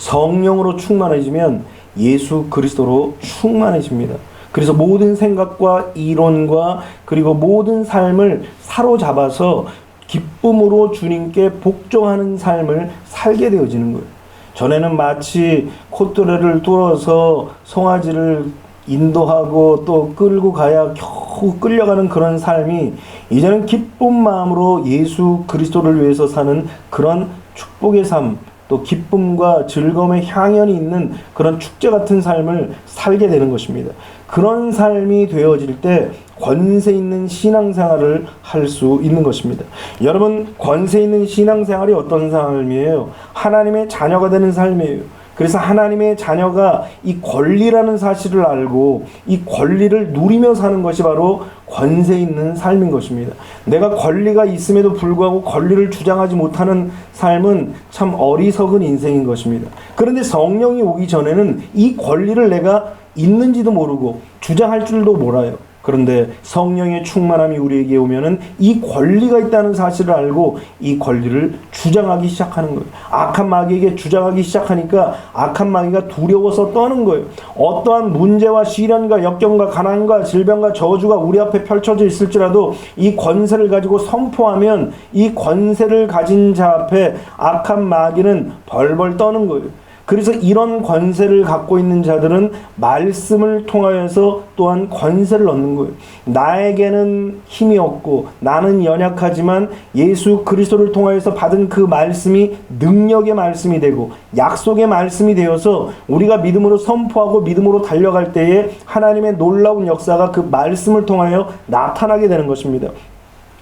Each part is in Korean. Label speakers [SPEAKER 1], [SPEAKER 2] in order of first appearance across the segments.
[SPEAKER 1] 성령으로 충만해지면 예수 그리스도로 충만해집니다. 그래서 모든 생각과 이론과 그리고 모든 삶을 사로잡아서 기쁨으로 주님께 복종하는 삶을 살게 되어지는 거예요. 전에는 마치 콧뚜레를 뚫어서 송아지를 인도하고 또 끌고 가야 겨우 끌려가는 그런 삶이 이제는 기쁜 마음으로 예수 그리스도를 위해서 사는 그런 축복의 삶, 또 기쁨과 즐거움의 향연이 있는 그런 축제 같은 삶을 살게 되는 것입니다. 그런 삶이 되어질 때 권세 있는 신앙생활을 할 수 있는 것입니다. 여러분, 권세 있는 신앙생활이 어떤 삶이에요? 하나님의 자녀가 되는 삶이에요. 그래서 하나님의 자녀가 이 권리라는 사실을 알고 이 권리를 누리며 사는 것이 바로 권세 있는 삶인 것입니다. 내가 권리가 있음에도 불구하고 권리를 주장하지 못하는 삶은 참 어리석은 인생인 것입니다. 그런데 성령이 오기 전에는 이 권리를 내가 있는지도 모르고 주장할 줄도 몰라요. 그런데 성령의 충만함이 우리에게 오면은 이 권리가 있다는 사실을 알고 이 권리를 주장하기 시작하는 거예요. 악한 마귀에게 주장하기 시작하니까 악한 마귀가 두려워서 떠는 거예요. 어떠한 문제와 시련과 역경과 가난과 질병과 저주가 우리 앞에 펼쳐져 있을지라도 이 권세를 가지고 선포하면 이 권세를 가진 자 앞에 악한 마귀는 벌벌 떠는 거예요. 그래서 이런 권세를 갖고 있는 자들은 말씀을 통하여서 또한 권세를 얻는 거예요. 나에게는 힘이 없고 나는 연약하지만 예수 그리스도를 통하여서 받은 그 말씀이 능력의 말씀이 되고 약속의 말씀이 되어서 우리가 믿음으로 선포하고 믿음으로 달려갈 때에 하나님의 놀라운 역사가 그 말씀을 통하여 나타나게 되는 것입니다.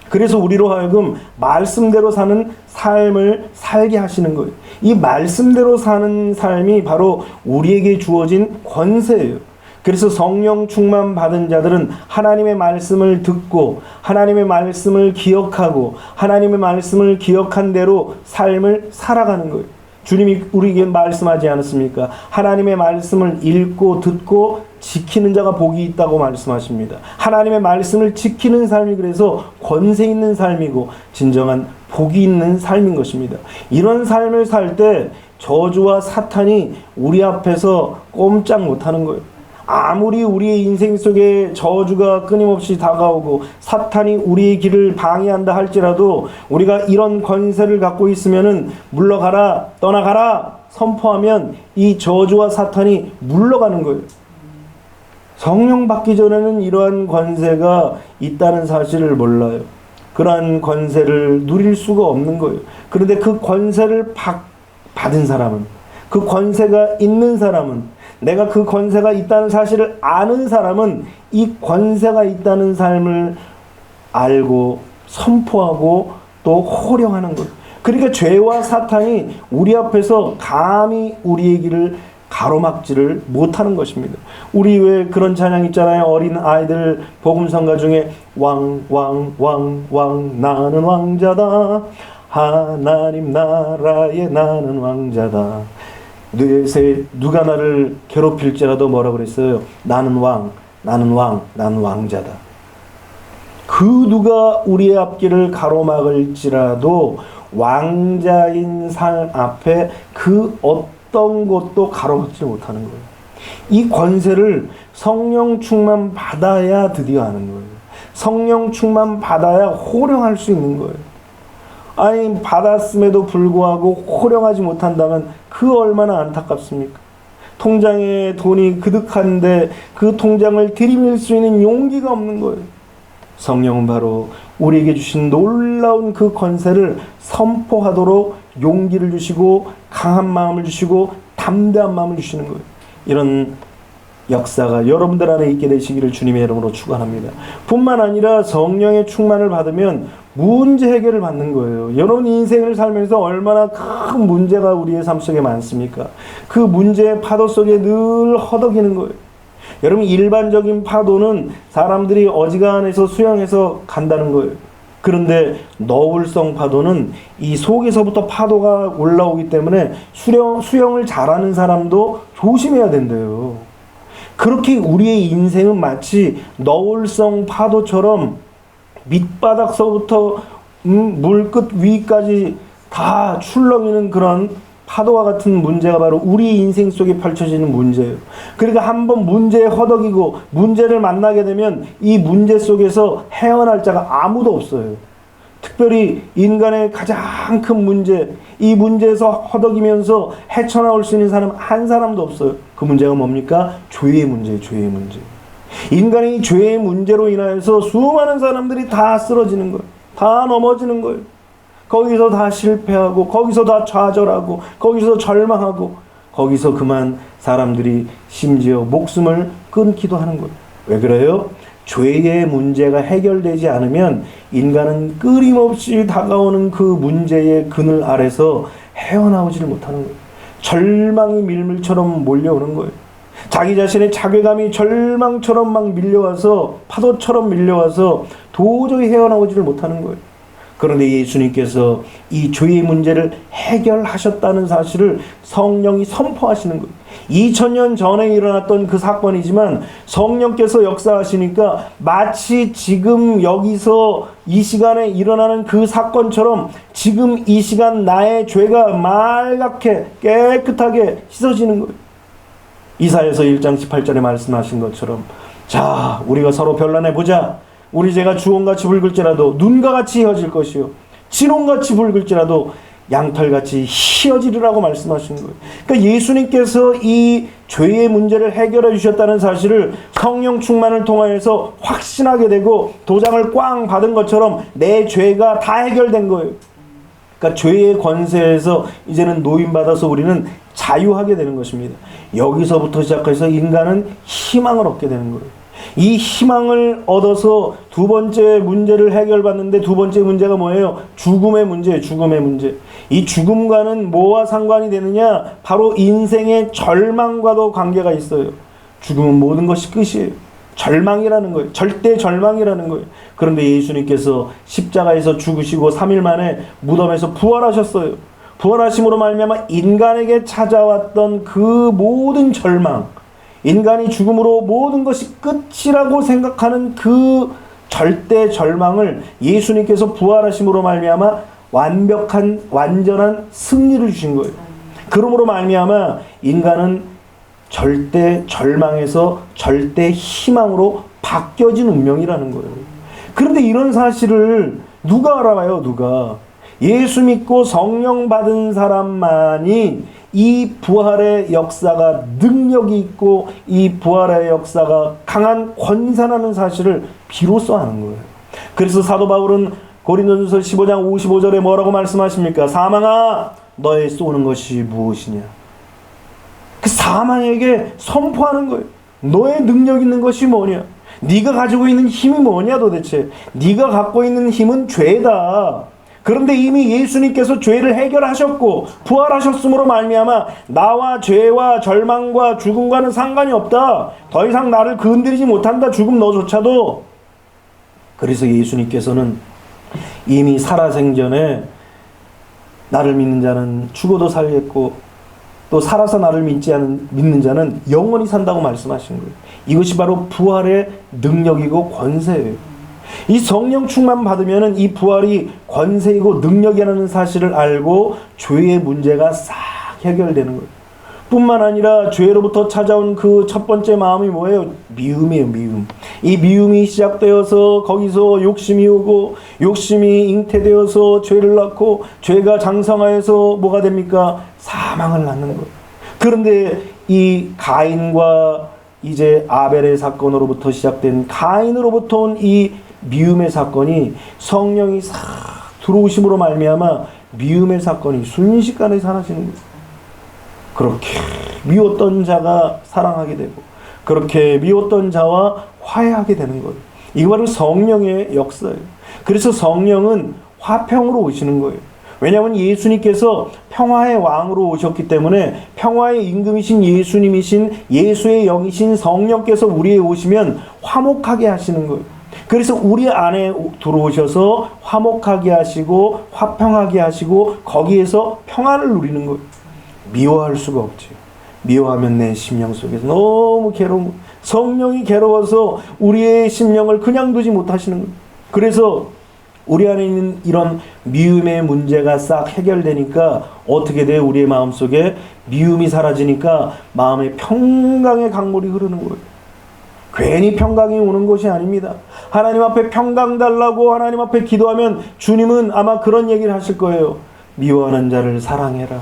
[SPEAKER 1] 그래서 우리로 하여금 말씀대로 사는 삶을 살게 하시는 거예요. 이 말씀대로 사는 삶이 바로 우리에게 주어진 권세예요. 그래서 성령 충만 받은 자들은 하나님의 말씀을 듣고 하나님의 말씀을 기억하고 하나님의 말씀을 기억한 대로 삶을 살아가는 거예요. 주님이 우리에게 말씀하지 않았습니까? 하나님의 말씀을 읽고 듣고 지키는 자가 복이 있다고 말씀하십니다. 하나님의 말씀을 지키는 삶이 그래서 권세 있는 삶이고 진정한 복이 있는 삶인 것입니다. 이런 삶을 살 때 저주와 사탄이 우리 앞에서 꼼짝 못하는 거예요. 아무리 우리의 인생 속에 저주가 끊임없이 다가오고 사탄이 우리의 길을 방해한다 할지라도 우리가 이런 권세를 갖고 있으면은 물러가라, 떠나가라 선포하면 이 저주와 사탄이 물러가는 거예요. 성령 받기 전에는 이러한 권세가 있다는 사실을 몰라요. 그러한 권세를 누릴 수가 없는 거예요. 그런데 그 권세를 받은 사람은, 그 권세가 있는 사람은, 내가 그 권세가 있다는 사실을 아는 사람은 이 권세가 있다는 삶을 알고 선포하고 또 호령하는 거예요. 그러니까 죄와 사탄이 우리 앞에서 감히 우리의 길을 가로막지를 못하는 것입니다. 우리 왜 그런 찬양 있잖아요. 어린 아이들 복음성가 중에 왕 나는 왕자다. 하나님 나라에 나는 왕자다. 누가 나를 괴롭힐지라도 뭐라 그랬어요? 나는 왕자다. 그 누가 우리의 앞길을 가로막을지라도 왕자인 삶 앞에 그 어떤 것도 가로막지 못하는 거예요. 이 권세를 성령 충만 받아야 드디어 하는 거예요. 성령 충만 받아야 호령할 수 있는 거예요. 아니, 받았음에도 불구하고 호령하지 못한다면 그 얼마나 안타깝습니까? 통장에 돈이 그득한데 그 통장을 들이밀 수 있는 용기가 없는 거예요. 성령은 바로 우리에게 주신 놀라운 그 권세를 선포하도록 용기를 주시고 강한 마음을 주시고 담대한 마음을 주시는 거예요. 이런 역사가 여러분들 안에 있게 되시기를 주님의 이름으로 축원합니다. 뿐만 아니라 성령의 충만을 받으면 문제 해결을 받는 거예요. 여러분 인생을 살면서 얼마나 큰 문제가 우리의 삶 속에 많습니까? 그 문제의 파도 속에 늘 허덕이는 거예요. 여러분 일반적인 파도는 사람들이 어지간해서 수영해서 간다는 거예요. 그런데 너울성 파도는 이 속에서부터 파도가 올라오기 때문에 수영을 잘하는 사람도 조심해야 된대요. 그렇게 우리의 인생은 마치 너울성 파도처럼 밑바닥서부터 물끝 위까지 다 출렁이는 그런 파도와 같은 문제가 바로 우리 인생 속에 펼쳐지는 문제예요. 그러니까 한번 문제에 허덕이고 문제를 만나게 되면 이 문제 속에서 헤어날 자가 아무도 없어요. 특별히 인간의 가장 큰 문제, 이 문제에서 허덕이면서 헤쳐나올 수 있는 사람 한 사람도 없어요. 그 문제가 뭡니까? 죄의 문제예요. 죄의 문제. 인간의 죄의 문제로 인하여서 수많은 사람들이 다 쓰러지는 거예요. 다 넘어지는 거예요. 거기서 다 실패하고, 거기서 다 좌절하고, 거기서 절망하고, 거기서 그만 사람들이 심지어 목숨을 끊기도 하는 거예요. 왜 그래요? 죄의 문제가 해결되지 않으면 인간은 끊임없이 다가오는 그 문제의 그늘 아래서 헤어나오지를 못하는 거예요. 절망이 밀물처럼 몰려오는 거예요. 자기 자신의 자괴감이 절망처럼 막 밀려와서, 파도처럼 밀려와서 도저히 헤어나오지를 못하는 거예요. 그런데 예수님께서 이 죄의 문제를 해결하셨다는 사실을 성령이 선포하시는 거예요. 2000년 전에 일어났던 그 사건이지만 성령께서 역사하시니까 마치 지금 여기서 이 시간에 일어나는 그 사건처럼 지금 이 시간 나의 죄가 말갛게 깨끗하게 씻어지는 거예요. 이사야서 1장 18절에 말씀하신 것처럼, 자, 우리가 서로 변론해 보자. 우리 죄가 주홍같이 붉을지라도 눈과 같이 휘어질 것이요 진홍같이 붉을지라도 양털같이 휘어지리라고 말씀하신 거예요. 그러니까 예수님께서 이 죄의 문제를 해결해 주셨다는 사실을 성령 충만을 통하여서 확신하게 되고 도장을 꽝 받은 것처럼 내 죄가 다 해결된 거예요. 그러니까 죄의 권세에서 이제는 노임받아서 우리는 자유하게 되는 것입니다. 여기서부터 시작해서 인간은 희망을 얻게 되는 거예요. 이 희망을 얻어서 두 번째 문제를 해결받는데, 두 번째 문제가 뭐예요? 죽음의 문제예요. 죽음의 문제. 이 죽음과는 뭐와 상관이 되느냐? 바로 인생의 절망과도 관계가 있어요. 죽음은 모든 것이 끝이에요. 절망이라는 거예요. 절대 절망이라는 거예요. 그런데 예수님께서 십자가에서 죽으시고 3일 만에 무덤에서 부활하셨어요. 부활하심으로 말미암아 인간에게 찾아왔던 그 모든 절망, 인간이 죽음으로 모든 것이 끝이라고 생각하는 그 절대 절망을 예수님께서 부활하심으로 말미암아 완벽한 완전한 승리를 주신 거예요. 그러므로 말미암아 인간은 절대 절망에서 절대 희망으로 바뀌어진 운명이라는 거예요. 그런데 이런 사실을 누가 알아봐요? 누가? 예수 믿고 성령 받은 사람만이 이 부활의 역사가 능력이 있고 이 부활의 역사가 강한 권세라는 사실을 비로소 아는 거예요. 그래서 사도 바울은 고린도전서 15장 55절에 뭐라고 말씀하십니까? 사망아, 너의 쏘는 것이 무엇이냐? 그 사망에게 선포하는 거예요. 너의 능력 있는 것이 뭐냐? 네가 가지고 있는 힘이 뭐냐 도대체? 네가 갖고 있는 힘은 죄다. 그런데 이미 예수님께서 죄를 해결하셨고 부활하셨으므로 말미암아 나와 죄와 절망과 죽음과는 상관이 없다. 더 이상 나를 건드리지 못한다. 죽음 너조차도. 그래서 예수님께서는 이미 살아생전에 나를 믿는 자는 죽어도 살겠고 또 살아서 나를 믿는 자는 영원히 산다고 말씀하신 거예요. 이것이 바로 부활의 능력이고 권세예요. 이 성령 충만 받으면은 이 부활이 권세이고 능력이라는 사실을 알고 죄의 문제가 싹 해결되는 거예요. 뿐만 아니라 죄로부터 찾아온 그 첫 번째 마음이 뭐예요? 미움이에요, 미움. 이 미움이 시작되어서 거기서 욕심이 오고 욕심이 잉태되어서 죄를 낳고 죄가 장성하여서 뭐가 됩니까? 사망을 낳는 거예요. 그런데 이 가인과 이제 아벨의 사건으로부터 시작된 가인으로부터 온 이 미움의 사건이 성령이 싹 들어오심으로 말미암아 미움의 사건이 순식간에 사라지는 거예요. 그렇게 미웠던 자가 사랑하게 되고 그렇게 미웠던 자와 화해하게 되는 거예요. 이거 바로 성령의 역사예요. 그래서 성령은 화평으로 오시는 거예요. 왜냐하면 예수님께서 평화의 왕으로 오셨기 때문에 평화의 임금이신 예수님이신 예수의 영이신 성령께서 우리에 오시면 화목하게 하시는 거예요. 그래서 우리 안에 들어오셔서 화목하게 하시고 화평하게 하시고 거기에서 평안을 누리는 거예요. 미워할 수가 없죠. 미워하면 내 심령 속에서 너무 괴로운, 성령이 괴로워서 우리의 심령을 그냥 두지 못하시는 거예요. 그래서 우리 안에 있는 이런 미움의 문제가 싹 해결되니까 어떻게 돼? 우리의 마음속에 미움이 사라지니까 마음의 평강의 강물이 흐르는 거예요. 괜히 평강이 오는 것이 아닙니다. 하나님 앞에 평강 달라고 하나님 앞에 기도하면 주님은 아마 그런 얘기를 하실 거예요. 미워하는 자를 사랑해라.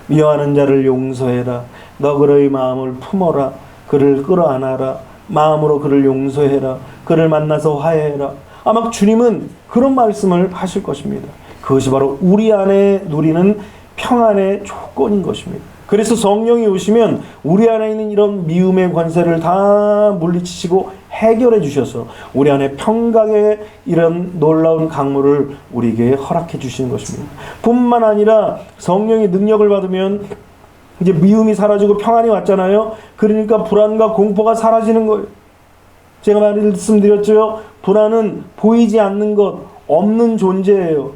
[SPEAKER 1] 미워하는 자를 용서해라. 너 그의 마음을 품어라. 그를 끌어안아라. 마음으로 그를 용서해라. 그를 만나서 화해해라. 아마 주님은 그런 말씀을 하실 것입니다. 그것이 바로 우리 안에 누리는 평안의 조건인 것입니다. 그래서 성령이 오시면 우리 안에 있는 이런 미움의 권세를 다 물리치시고 해결해 주셔서 우리 안에 평강의 이런 놀라운 강물을 우리에게 허락해 주시는 것입니다. 뿐만 아니라 성령의 능력을 받으면 이제 미움이 사라지고 평안이 왔잖아요. 그러니까 불안과 공포가 사라지는 거예요. 제가 말씀드렸죠. 불안은 보이지 않는 것, 없는 존재예요.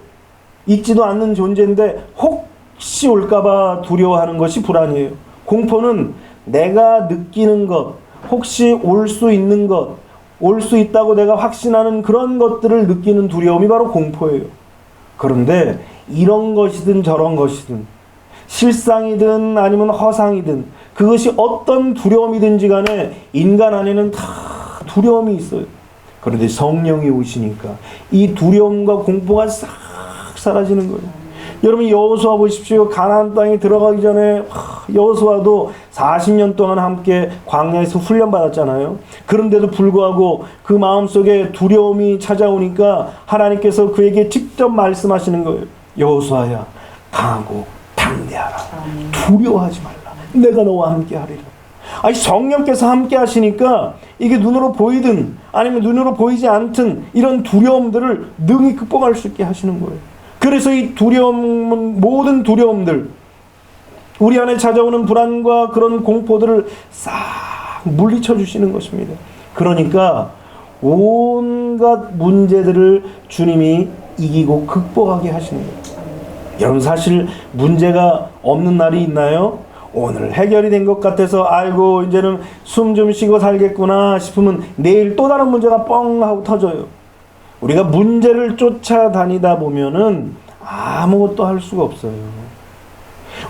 [SPEAKER 1] 있지도 않는 존재인데 혹시 올까봐 두려워하는 것이 불안이에요. 공포는 내가 느끼는 것, 혹시 올 수 있는 것, 올 수 있다고 내가 확신하는 그런 것들을 느끼는 두려움이 바로 공포예요. 그런데 이런 것이든 저런 것이든 실상이든 아니면 허상이든 그것이 어떤 두려움이든지 간에 인간 안에는 다 두려움이 있어요. 그런데 성령이 오시니까 이 두려움과 공포가 싹 사라지는 거예요. 여러분 여호수아 보십시오. 가나안 땅에 들어가기 전에 여호수아도 40년 동안 함께 광야에서 훈련받았잖아요. 그런데도 불구하고 그 마음속에 두려움이 찾아오니까 하나님께서 그에게 직접 말씀하시는 거예요. 여호수아야, 강하고 담대하라. 두려워하지 말라. 내가 너와 함께 하리라. 아니 성령께서 함께 하시니까 이게 눈으로 보이든 아니면 눈으로 보이지 않든 이런 두려움들을 능히 극복할 수 있게 하시는 거예요. 그래서 이 두려움은 모든 두려움들 우리 안에 찾아오는 불안과 그런 공포들을 싹 물리쳐 주시는 것입니다. 그러니까 온갖 문제들을 주님이 이기고 극복하게 하시는 거예요. 여러분 사실 문제가 없는 날이 있나요? 오늘 해결이 된 것 같아서 아이고 이제는 숨 좀 쉬고 살겠구나 싶으면 내일 또 다른 문제가 뻥 하고 터져요. 우리가 문제를 쫓아다니다 보면은 아무것도 할 수가 없어요.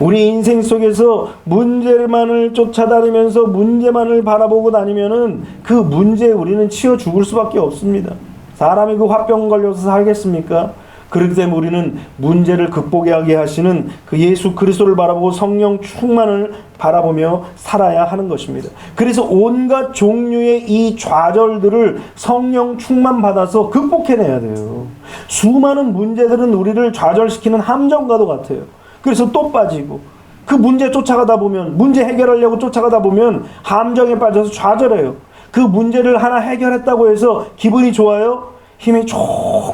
[SPEAKER 1] 우리 인생 속에서 문제만을 쫓아다니면서 문제만을 바라보고 다니면은 그 문제에 우리는 치여 죽을 수밖에 없습니다. 사람이 그 화병 걸려서 살겠습니까? 그렇기 때문에 우리는 문제를 극복하게 하시는 그 예수 그리스도를 바라보고 성령 충만을 바라보며 살아야 하는 것입니다. 그래서 온갖 종류의 이 좌절들을 성령 충만 받아서 극복해내야 돼요. 수많은 문제들은 우리를 좌절시키는 함정과도 같아요. 그래서 또 빠지고 그 문제 쫓아가다 보면 문제 해결하려고 쫓아가다 보면 함정에 빠져서 좌절해요. 그 문제를 하나 해결했다고 해서 기분이 좋아요? 힘이 쭉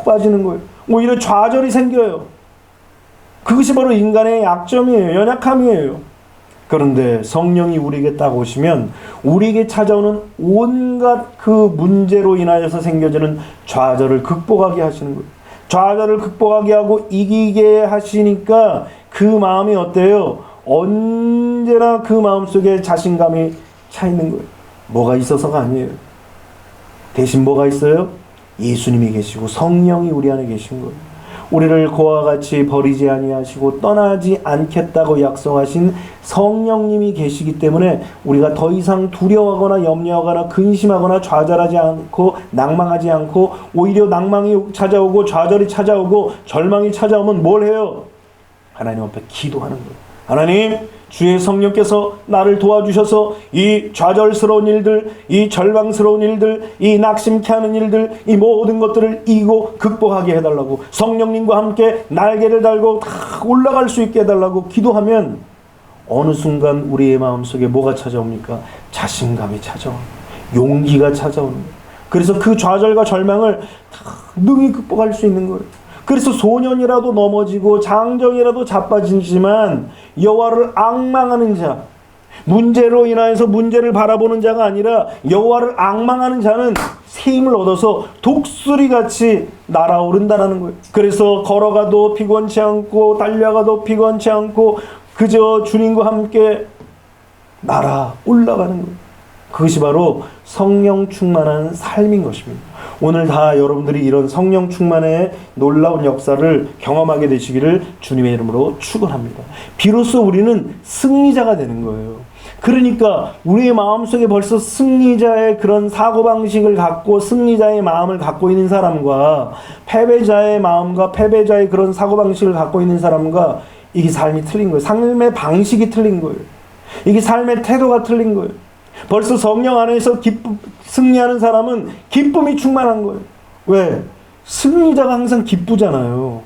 [SPEAKER 1] 빠지는 거예요. 오히려 좌절이 생겨요. 그것이 바로 인간의 약점이에요. 연약함이에요. 그런데 성령이 우리에게 딱 오시면 우리에게 찾아오는 온갖 그 문제로 인하여서 생겨지는 좌절을 극복하게 하시는 거예요. 좌절을 극복하게 하고 이기게 하시니까 그 마음이 어때요? 언제나 그 마음속에 자신감이 차 있는 거예요. 뭐가 있어서가 아니에요. 대신 뭐가 있어요? 예수님이 계시고 성령이 우리 안에 계신 거예요. 우리를 그와 같이 버리지 아니하시고 떠나지 않겠다고 약속하신 성령님이 계시기 때문에 우리가 더 이상 두려워하거나 염려하거나 근심하거나 좌절하지 않고 낭망하지 않고 오히려 낭망이 찾아오고 좌절이 찾아오고 절망이 찾아오면 뭘 해요? 하나님 앞에 기도하는 거예요. 하나님, 주의 성령께서 나를 도와주셔서 이 좌절스러운 일들, 이 절망스러운 일들, 이 낙심케 하는 일들, 이 모든 것들을 이기고 극복하게 해달라고, 성령님과 함께 날개를 달고 다 올라갈 수 있게 해달라고 기도하면 어느 순간 우리의 마음속에 뭐가 찾아옵니까? 자신감이 찾아오는, 용기가 찾아오는 거예요. 그래서 그 좌절과 절망을 다 능히 극복할 수 있는 거예요. 그래서 소년이라도 넘어지고 장정이라도 자빠지지만 여호와를 앙망하는 자, 문제로 인하여서 문제를 바라보는 자가 아니라 여호와를 앙망하는 자는 새 힘을 얻어서 독수리같이 날아오른다는 거예요. 그래서 걸어가도 피곤치 않고 달려가도 피곤치 않고 그저 주님과 함께 날아 올라가는 거예요. 그것이 바로 성령 충만한 삶인 것입니다. 오늘 다 여러분들이 이런 성령 충만의 놀라운 역사를 경험하게 되시기를 주님의 이름으로 축원합니다. 비로소 우리는 승리자가 되는 거예요. 그러니까 우리의 마음속에 벌써 승리자의 그런 사고방식을 갖고 승리자의 마음을 갖고 있는 사람과 패배자의 마음과 패배자의 그런 사고방식을 갖고 있는 사람과 이게 삶이 틀린 거예요. 삶의 방식이 틀린 거예요. 이게 삶의 태도가 틀린 거예요. 벌써 성령 안에서 승리하는 사람은 기쁨이 충만한 거예요. 왜? 승리자가 항상 기쁘잖아요.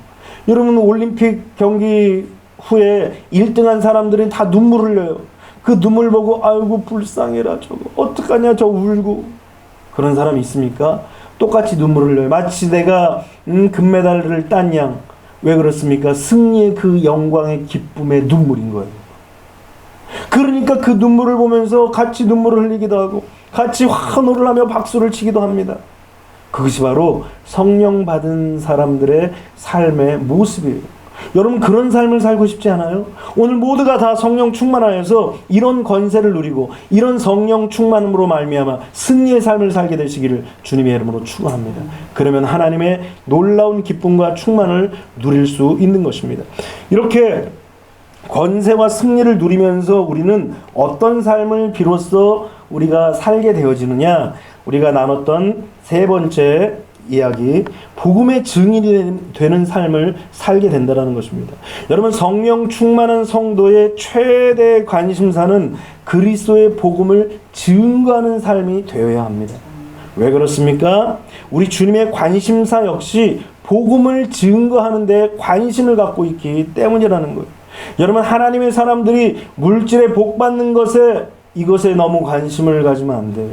[SPEAKER 1] 여러분 올림픽 경기 후에 1등한 사람들이 다 눈물을 흘려요. 그 눈물 보고 아이고 불쌍해라 저거 어떡하냐 저 울고 그런 사람이 있습니까? 똑같이 눈물을 흘려요. 마치 내가 금메달을 딴 양. 왜 그렇습니까? 승리의 그 영광의 기쁨의 눈물인 거예요. 그러니까 그 눈물을 보면서 같이 눈물을 흘리기도 하고 같이 환호를 하며 박수를 치기도 합니다. 그것이 바로 성령 받은 사람들의 삶의 모습이에요. 여러분 그런 삶을 살고 싶지 않아요? 오늘 모두가 다 성령 충만하여서 이런 권세를 누리고 이런 성령 충만으로 말미암아 승리의 삶을 살게 되시기를 주님의 이름으로 축원합니다. 그러면 하나님의 놀라운 기쁨과 충만을 누릴 수 있는 것입니다. 이렇게 권세와 승리를 누리면서 우리는 어떤 삶을 비로소 우리가 살게 되어지느냐? 우리가 나눴던 세 번째 이야기, 복음의 증인이 되는 삶을 살게 된다는 것입니다. 여러분 성령 충만한 성도의 최대 관심사는 그리스도의 복음을 증거하는 삶이 되어야 합니다. 왜 그렇습니까? 우리 주님의 관심사 역시 복음을 증거하는 데 관심을 갖고 있기 때문이라는 거예요. 여러분 하나님의 사람들이 물질에 복받는 이것에 너무 관심을 가지면 안 돼요.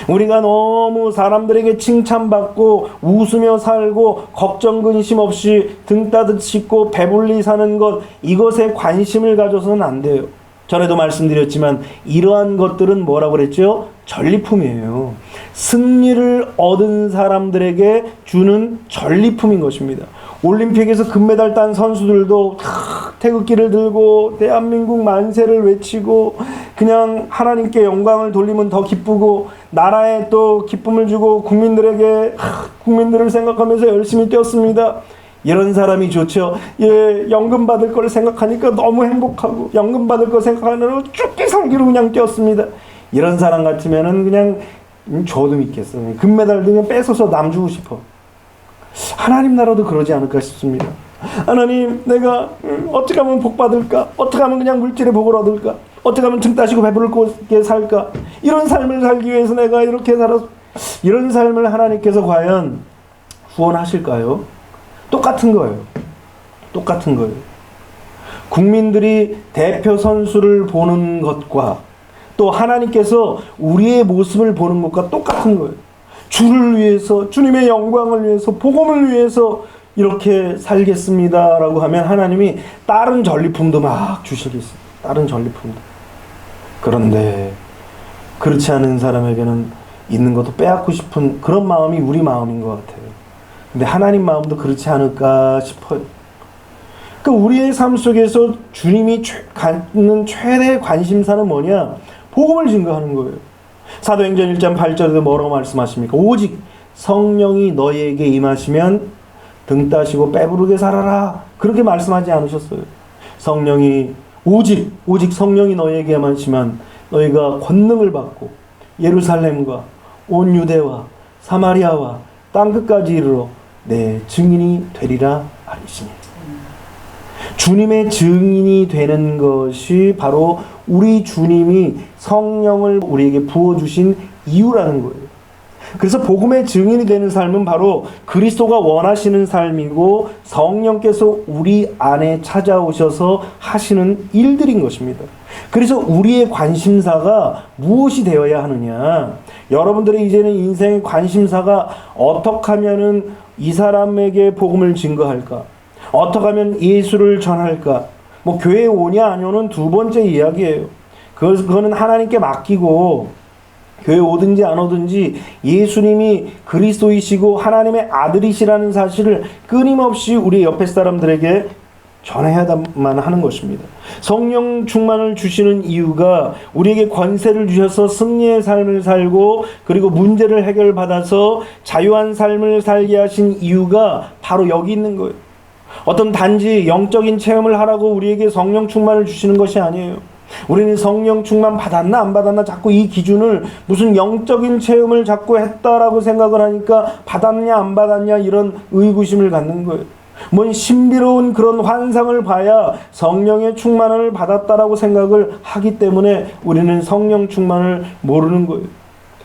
[SPEAKER 1] 우리가 너무 사람들에게 칭찬받고 웃으며 살고 걱정 근심 없이 등 따뜻 씻고 배불리 사는 것 이것에 관심을 가져서는 안 돼요. 전에도 말씀드렸지만 이러한 것들은 뭐라고 그랬죠? 전리품이에요. 승리를 얻은 사람들에게 주는 전리품인 것입니다. 올림픽에서 금메달 딴 선수들도 태극기를 들고 대한민국 만세를 외치고 그냥 하나님께 영광을 돌리면 더 기쁘고 나라에 또 기쁨을 주고 국민들을 생각하면서 열심히 뛰었습니다. 이런 사람이 좋죠. 예, 연금 받을 걸 생각하니까 너무 행복하고 연금 받을 거 생각하느라고 죽기 살기로 그냥 뛰었습니다. 이런 사람 같으면은 그냥 줘도 믿겠어. 금메달 그냥 뺏어서 남 주고 싶어. 하나님 나라도 그러지 않을까 싶습니다. 하나님 내가 어떻게 하면 복 받을까? 어떻게 하면 그냥 물질의 복을 얻을까? 어떻게 하면 등 따시고 배부르게 살까? 이런 삶을 살기 위해서 내가 이렇게 살아서 이런 삶을 하나님께서 과연 후원하실까요? 똑같은 거예요. 똑같은 거예요. 국민들이 대표 선수를 보는 것과 또 하나님께서 우리의 모습을 보는 것과 똑같은 거예요. 주를 위해서 주님의 영광을 위해서 복음을 위해서 이렇게 살겠습니다라고 하면 하나님이 다른 전리품도 막 주시겠어요. 다른 전리품도. 그런데 그렇지 않은 사람에게는 있는 것도 빼앗고 싶은 그런 마음이 우리 마음인 것 같아요. 근데 하나님 마음도 그렇지 않을까 싶어요. 그러니까 우리의 삶 속에서 주님이 갖는 최대의 관심사는 뭐냐? 복음을 증거하는 거예요. 사도행전 1장 8절에도 뭐라고 말씀하십니까? 오직 성령이 너희에게 임하시면 등 따시고 배부르게 살아라. 그렇게 말씀하지 않으셨어요. 오직 성령이 너희에게 임하시면 너희가 권능을 받고 예루살렘과 온 유대와 사마리아와 땅끝까지 이르러 내 증인이 되리라 하시니. 주님의 증인이 되는 것이 바로 우리 주님이 성령을 우리에게 부어주신 이유라는 거예요. 그래서 복음의 증인이 되는 삶은 바로 그리스도가 원하시는 삶이고 성령께서 우리 안에 찾아오셔서 하시는 일들인 것입니다. 그래서 우리의 관심사가 무엇이 되어야 하느냐? 여러분들의 이제는 인생의 관심사가 어떻게 하면은 이 사람에게 복음을 증거할까? 어떻게 하면 예수를 전할까? 뭐 교회에 오냐 안 오는 두 번째 이야기예요. 그거는 하나님께 맡기고 교회 오든지 안 오든지 예수님이 그리스도이시고 하나님의 아들이시라는 사실을 끊임없이 우리 옆에 사람들에게 전해야만 하는 것입니다. 성령 충만을 주시는 이유가 우리에게 권세를 주셔서 승리의 삶을 살고 그리고 문제를 해결받아서 자유한 삶을 살게 하신 이유가 바로 여기 있는 거예요. 어떤 단지 영적인 체험을 하라고 우리에게 성령 충만을 주시는 것이 아니에요. 우리는 성령 충만 받았나 안 받았나 자꾸 이 기준을 무슨 영적인 체험을 자꾸 했다라고 생각을 하니까 받았냐 안 받았냐 이런 의구심을 갖는 거예요. 뭔 신비로운 그런 환상을 봐야 성령의 충만을 받았다라고 생각을 하기 때문에 우리는 성령 충만을 모르는 거예요.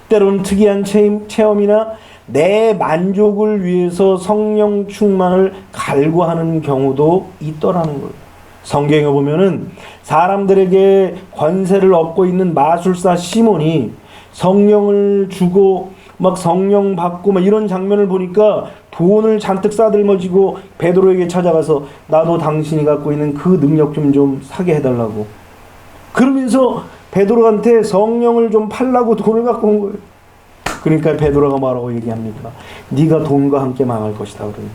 [SPEAKER 1] 때로는 특이한 체험이나 내 만족을 위해서 성령 충만을 갈구하는 경우도 있더라는 거예요. 성경에 보면은 사람들에게 권세를 얻고 있는 마술사 시몬이 성령을 주고 막 성령 받고 막 이런 장면을 보니까 돈을 잔뜩 싸들머지고 베드로에게 찾아가서 나도 당신이 갖고 있는 그 능력 좀 사게 해달라고. 그러면서 베드로한테 성령을 좀 팔라고 돈을 갖고 온 거예요. 그러니까 베드로가 뭐라고 얘기합니까? 네가 돈과 함께 망할 것이다 그러니.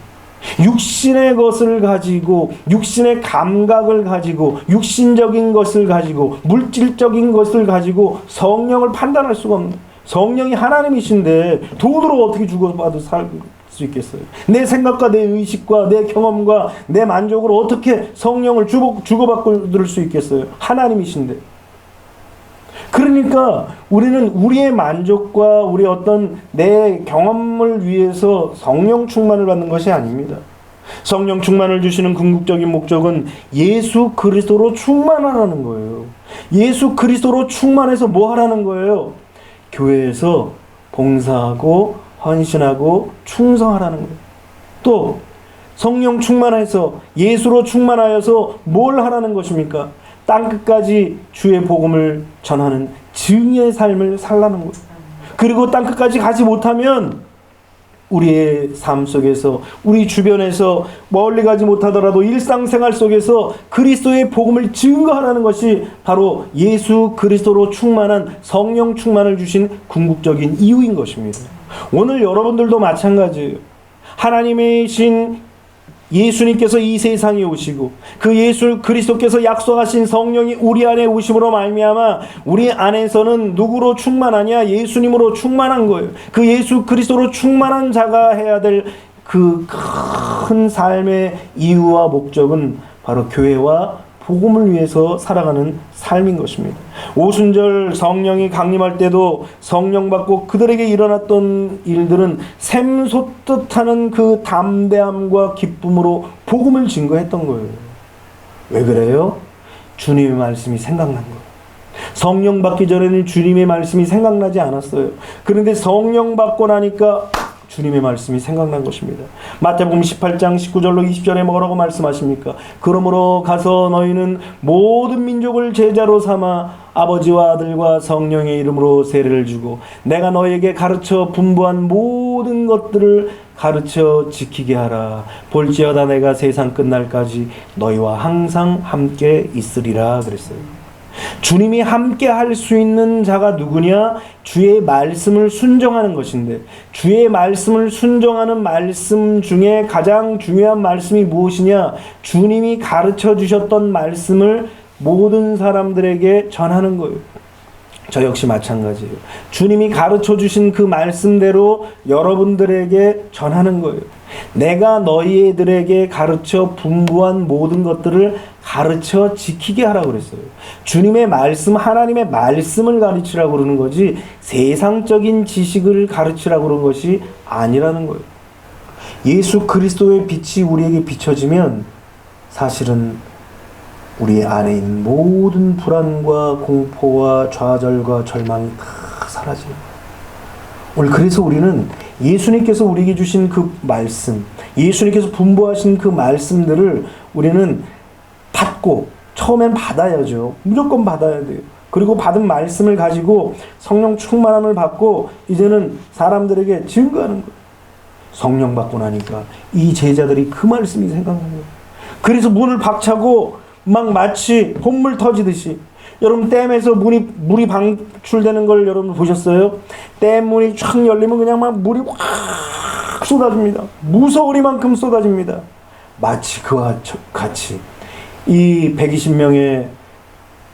[SPEAKER 1] 육신의 것을 가지고 육신의 감각을 가지고 육신적인 것을 가지고 물질적인 것을 가지고 성령을 판단할 수가 없는, 성령이 하나님이신데 돈으로 어떻게 주고받아 살 수 있겠어요? 내 생각과 내 의식과 내 경험과 내 만족으로 어떻게 성령을 주고받을 수 있겠어요? 하나님이신데. 그러니까 우리는 우리의 만족과 우리 어떤 내 경험을 위해서 성령 충만을 받는 것이 아닙니다. 성령 충만을 주시는 궁극적인 목적은 예수 그리스도로 충만하라는 거예요. 예수 그리스도로 충만해서 뭐 하라는 거예요? 교회에서 봉사하고 헌신하고 충성하라는 거예요. 또 성령 충만해서 예수로 충만하여서 뭘 하라는 것입니까? 땅끝까지 주의 복음을 전하는 증인의 삶을 살라는 거예요. 그리고 땅끝까지 가지 못하면 우리의 삶 속에서 우리 주변에서 멀리 가지 못하더라도 일상생활 속에서 그리스도의 복음을 증거하라는 것이 바로 예수 그리스도로 충만한 성령 충만을 주신 궁극적인 이유인 것입니다. 오늘 여러분들도 마찬가지예요. 하나님이신 예수님께서 이 세상에 오시고 그 예수 그리스도께서 약속하신 성령이 우리 안에 오심으로 말미암아 우리 안에서는 누구로 충만하냐? 예수님으로 충만한 거예요. 그 예수 그리스도로 충만한 자가 해야 될 그 큰 삶의 이유와 목적은 바로 교회와 복음을 위해서 살아가는 삶인 것입니다. 오순절 성령이 강림할 때도 성령 받고 그들에게 일어났던 일들은 샘솟듯하는 그 담대함과 기쁨으로 복음을 증거했던 거예요. 왜 그래요? 주님의 말씀이 생각난 거예요. 성령 받기 전에는 주님의 말씀이 생각나지 않았어요. 그런데 성령 받고 나니까 주님의 말씀이 생각난 것입니다. 마태복음 18장 19절로 20절에 뭐라고 말씀하십니까? 그러므로 가서 너희는 모든 민족을 제자로 삼아 아버지와 아들과 성령의 이름으로 세례를 주고 내가 너희에게 가르쳐 분부한 모든 것들을 가르쳐 지키게 하라. 볼지어다 내가 세상 끝날까지 너희와 항상 함께 있으리라 그랬어요. 주님이 함께 할 수 있는 자가 누구냐? 주의 말씀을 순종하는 것인데 주의 말씀을 순종하는 말씀 중에 가장 중요한 말씀이 무엇이냐? 주님이 가르쳐 주셨던 말씀을 모든 사람들에게 전하는 거예요. 저 역시 마찬가지예요. 주님이 가르쳐 주신 그 말씀대로 여러분들에게 전하는 거예요. 내가 너희들에게 가르쳐 분부한 모든 것들을 가르쳐 지키게 하라고 그랬어요. 주님의 말씀, 하나님의 말씀을 가르치라고 그러는 거지 세상적인 지식을 가르치라고 그런 것이 아니라는 거예요. 예수 그리스도의 빛이 우리에게 비춰지면 사실은 우리 안에 있는 모든 불안과 공포와 좌절과 절망이 다 사라져요. 오늘 그래서 우리는 예수님께서 우리에게 주신 그 말씀, 예수님께서 분부하신 그 말씀들을 우리는 받고 처음엔 받아야죠. 무조건 받아야 돼요. 그리고 받은 말씀을 가지고 성령 충만함을 받고 이제는 사람들에게 증거하는 거예요. 성령 받고 나니까 이 제자들이 그 말씀이 생각나는 거예요. 그래서 문을 박차고 막 마치 콧물 터지듯이, 여러분 댐에서 물이 방출되는 걸 여러분 보셨어요? 댐 문이 쫙 열리면 그냥 막 물이 확 쏟아집니다. 무서우리만큼 쏟아집니다. 마치 그와 같이 이 120명의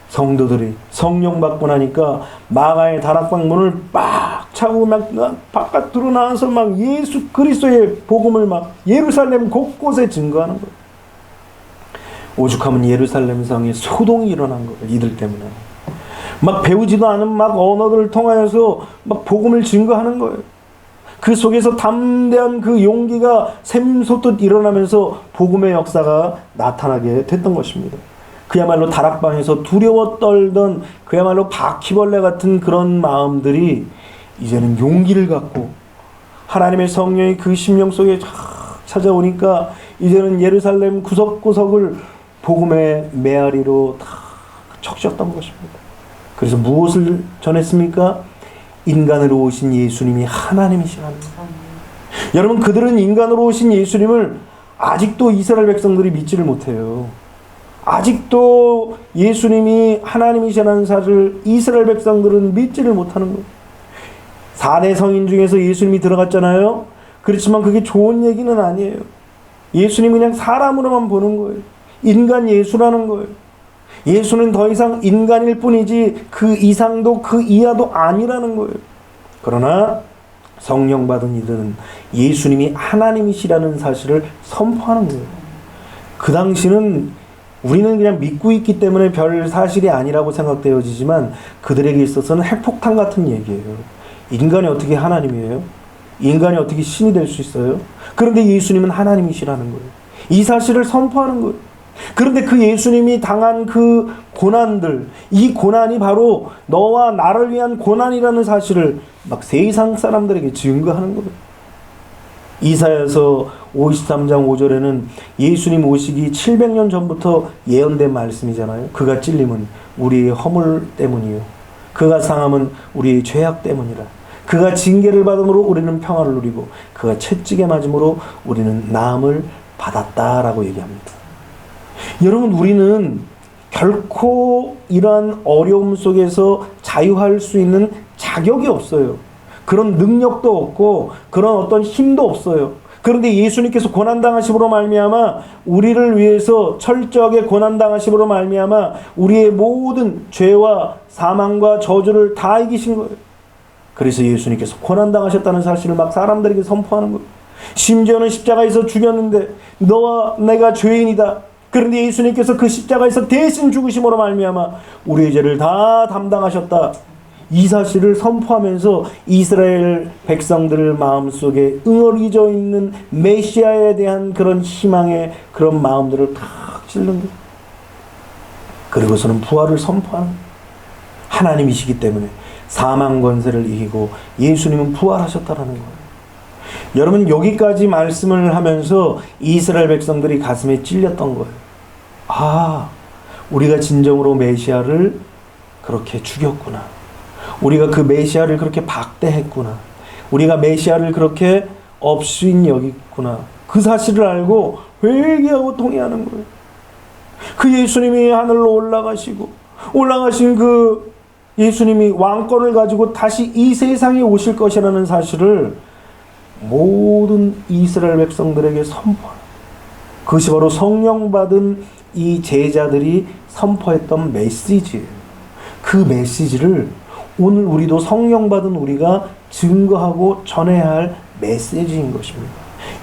[SPEAKER 1] 성도들이 성령 받고 나니까 마가의 다락방 문을 빡 차고 막 바깥으로 나와서 막 예수 그리스도의 복음을 막 예루살렘 곳곳에 증거하는 거예요. 오죽하면 예루살렘 성에 소동이 일어난 거예요. 이들 때문에. 막 배우지도 않은 막 언어들을 통하여서 막 복음을 증거하는 거예요. 그 속에서 담대한 그 용기가 샘솟듯 일어나면서 복음의 역사가 나타나게 됐던 것입니다. 그야말로 다락방에서 두려워 떨던 그야말로 바퀴벌레 같은 그런 마음들이 이제는 용기를 갖고 하나님의 성령이 그 심령 속에 찾아오니까 이제는 예루살렘 구석구석을 복음의 메아리로 다 적셨던 것입니다. 그래서 무엇을 전했습니까? 인간으로 오신 예수님이 하나님이시라는 거예요. 여러분, 그들은 인간으로 오신 예수님을 아직도 이스라엘 백성들이 믿지를 못해요. 아직도 예수님이 하나님이시라는 사실을 이스라엘 백성들은 믿지를 못하는 거예요. 4대 성인 중에서 예수님이 들어갔잖아요. 그렇지만 그게 좋은 얘기는 아니에요. 예수님 그냥 사람으로만 보는 거예요. 인간 예수라는 거예요. 예수는 더 이상 인간일 뿐이지 그 이상도 그 이하도 아니라는 거예요. 그러나 성령 받은 이들은 예수님이 하나님이시라는 사실을 선포하는 거예요. 그 당시는 우리는 그냥 믿고 있기 때문에 별 사실이 아니라고 생각되어지지만 그들에게 있어서는 핵폭탄 같은 얘기예요. 인간이 어떻게 하나님이에요? 인간이 어떻게 신이 될 수 있어요? 그런데 예수님은 하나님이시라는 거예요. 이 사실을 선포하는 거예요. 그런데 그 예수님이 당한 그 고난들, 이 고난이 바로 너와 나를 위한 고난이라는 사실을 막 세상 사람들에게 증거하는 거예요. 이사야서 53장 5절에는 예수님 오시기 700년 전부터 예언된 말씀이잖아요. 그가 찔림은 우리의 허물 때문이요, 그가 상함은 우리의 죄악 때문이라. 그가 징계를 받음으로 우리는 평화를 누리고 그가 채찍에 맞음으로 우리는 나음을 받았다라고 얘기합니다. 여러분, 우리는 결코 이러한 어려움 속에서 자유할 수 있는 자격이 없어요. 그런 능력도 없고 그런 어떤 힘도 없어요. 그런데 예수님께서 고난당하심으로 말미암아 우리를 위해서 철저하게 고난당하심으로 말미암아 우리의 모든 죄와 사망과 저주를 다 이기신 거예요. 그래서 예수님께서 고난당하셨다는 사실을 막 사람들에게 선포하는 거예요. 심지어는 십자가에서 죽였는데 너와 내가 죄인이다. 그런데 예수님께서 그 십자가에서 대신 죽으심으로 말미암아 우리의 죄를 다 담당하셨다. 이 사실을 선포하면서 이스라엘 백성들 마음속에 응어리져 있는 메시아에 대한 그런 희망의 그런 마음들을 탁 찔른 거예요. 그리고서는 부활을 선포하는 거예요. 하나님이시기 때문에 사망 권세를 이기고 예수님은 부활하셨다라는 거예요. 여러분, 여기까지 말씀을 하면서 이스라엘 백성들이 가슴에 찔렸던 거예요. 아, 우리가 진정으로 메시아를 그렇게 죽였구나. 우리가 그 메시아를 그렇게 박대했구나. 우리가 메시아를 그렇게 업신 여겼구나. 그 사실을 알고 회개하고 통회하는 거예요. 그 예수님이 하늘로 올라가신 그 예수님이 왕권을 가지고 다시 이 세상에 오실 것이라는 사실을 모든 이스라엘 백성들에게 선포하는, 그것이 바로 성령 받은 이 제자들이 선포했던 메시지예요. 그 메시지를 오늘 우리도 성령 받은 우리가 증거하고 전해야 할 메시지인 것입니다.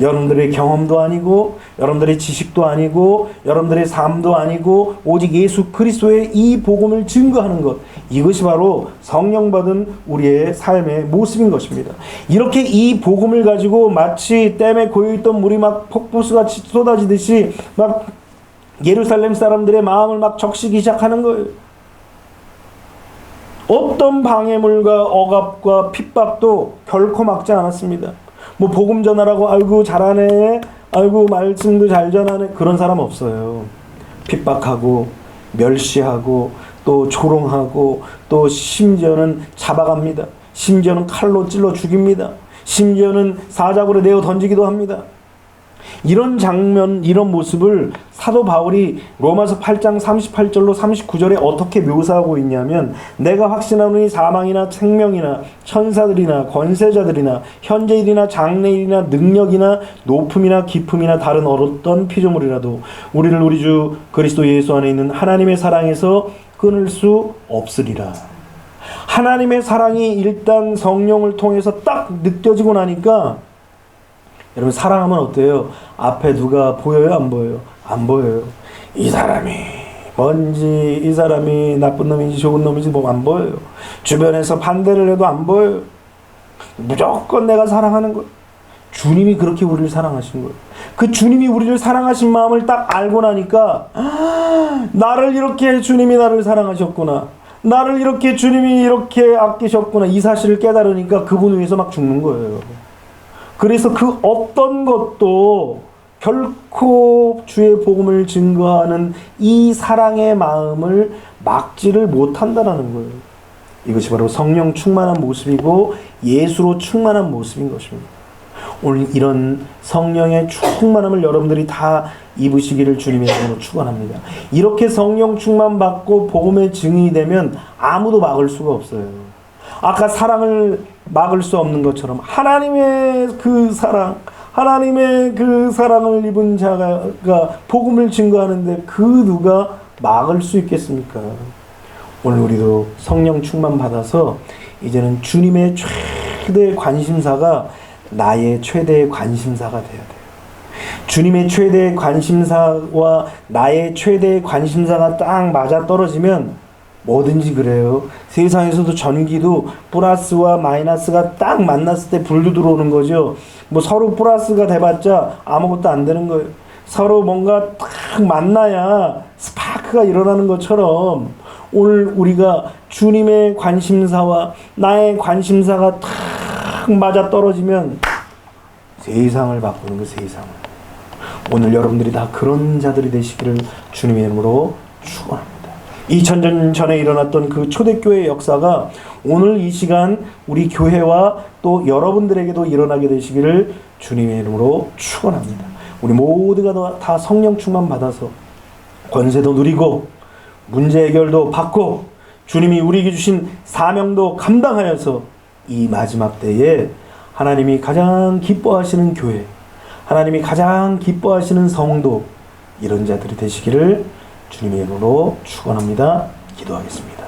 [SPEAKER 1] 여러분들의 경험도 아니고 여러분들의 지식도 아니고 여러분들의 삶도 아니고 오직 예수 그리스도의 이 복음을 증거하는 것, 이것이 바로 성령 받은 우리의 삶의 모습인 것입니다. 이렇게 이 복음을 가지고 마치 댐에 고여있던 물이 막 폭포수같이 쏟아지듯이 막 예루살렘 사람들의 마음을 막 적시기 시작하는 거예요. 어떤 방해물과 억압과 핍박도 결코 막지 않았습니다. 뭐 복음 전하라고 아이고 잘하네, 아이고 말씀도 잘 전하네, 그런 사람 없어요. 핍박하고 멸시하고 또 조롱하고 또 심지어는 잡아갑니다. 심지어는 칼로 찔러 죽입니다. 심지어는 사자굴에 내어 던지기도 합니다. 이런 장면, 이런 모습을 사도 바울이 로마서 8장 38절로 39절에 어떻게 묘사하고 있냐면, 내가 확신하노니 사망이나 생명이나 천사들이나 권세자들이나 현재일이나 장래일이나 능력이나 높음이나 깊음이나 다른 어떤 피조물이라도 우리를 우리 주 그리스도 예수 안에 있는 하나님의 사랑에서 끊을 수 없으리라. 하나님의 사랑이 일단 성령을 통해서 딱 느껴지고 나니까, 여러분 사랑하면 어때요? 앞에 누가 보여요? 안 보여요? 안 보여요. 이 사람이 뭔지, 이 사람이 나쁜 놈인지 좋은 놈인지 뭐 안 보여요. 주변에서 반대를 해도 안 보여요. 무조건 내가 사랑하는 거예요. 주님이 그렇게 우리를 사랑하신 거예요. 그 주님이 우리를 사랑하신 마음을 딱 알고 나니까, 나를 이렇게 주님이 나를 사랑하셨구나, 나를 이렇게 주님이 이렇게 아끼셨구나, 이 사실을 깨달으니까 그분 위해서 막 죽는 거예요. 그래서 그 어떤 것도 결코 주의 복음을 증거하는 이 사랑의 마음을 막지를 못한다는 거예요. 이것이 바로 성령 충만한 모습이고 예수로 충만한 모습인 것입니다. 오늘 이런 성령의 충만함을 여러분들이 다 입으시기를 주님의 이름으로 축원합니다. 이렇게 성령 충만 받고 복음의 증인이 되면 아무도 막을 수가 없어요. 아까 사랑을 막을 수 없는 것처럼 하나님의 그 사랑, 하나님의 그 사랑을 입은 자가 복음을 증거하는데 그 누가 막을 수 있겠습니까? 오늘 우리도 성령 충만 받아서 이제는 주님의 최대의 관심사가 나의 최대의 관심사가 돼야 돼요. 주님의 최대의 관심사와 나의 최대의 관심사가 딱 맞아 떨어지면 뭐든지 그래요. 세상에서도 전기도 플러스와 마이너스가 딱 만났을 때 불도 들어오는 거죠. 뭐 서로 플러스가 돼봤자 아무것도 안 되는 거예요. 서로 뭔가 딱 만나야 스파크가 일어나는 것처럼 오늘 우리가 주님의 관심사와 나의 관심사가 딱 맞아 떨어지면 세상을 바꾸는 거, 세상을. 오늘 여러분들이 다 그런 자들이 되시기를 주님의 이름으로 축원합니다. 2000년 전에 일어났던 그 초대교회의 역사가 오늘 이 시간 우리 교회와 또 여러분들에게도 일어나게 되시기를 주님의 이름으로 축원합니다. 우리 모두가 다 성령 충만 받아서 권세도 누리고 문제 해결도 받고 주님이 우리에게 주신 사명도 감당하여서 이 마지막 때에 하나님이 가장 기뻐하시는 교회, 하나님이 가장 기뻐하시는 성도, 이런 자들이 되시기를 주님의 이름으로 축원합니다. 기도하겠습니다.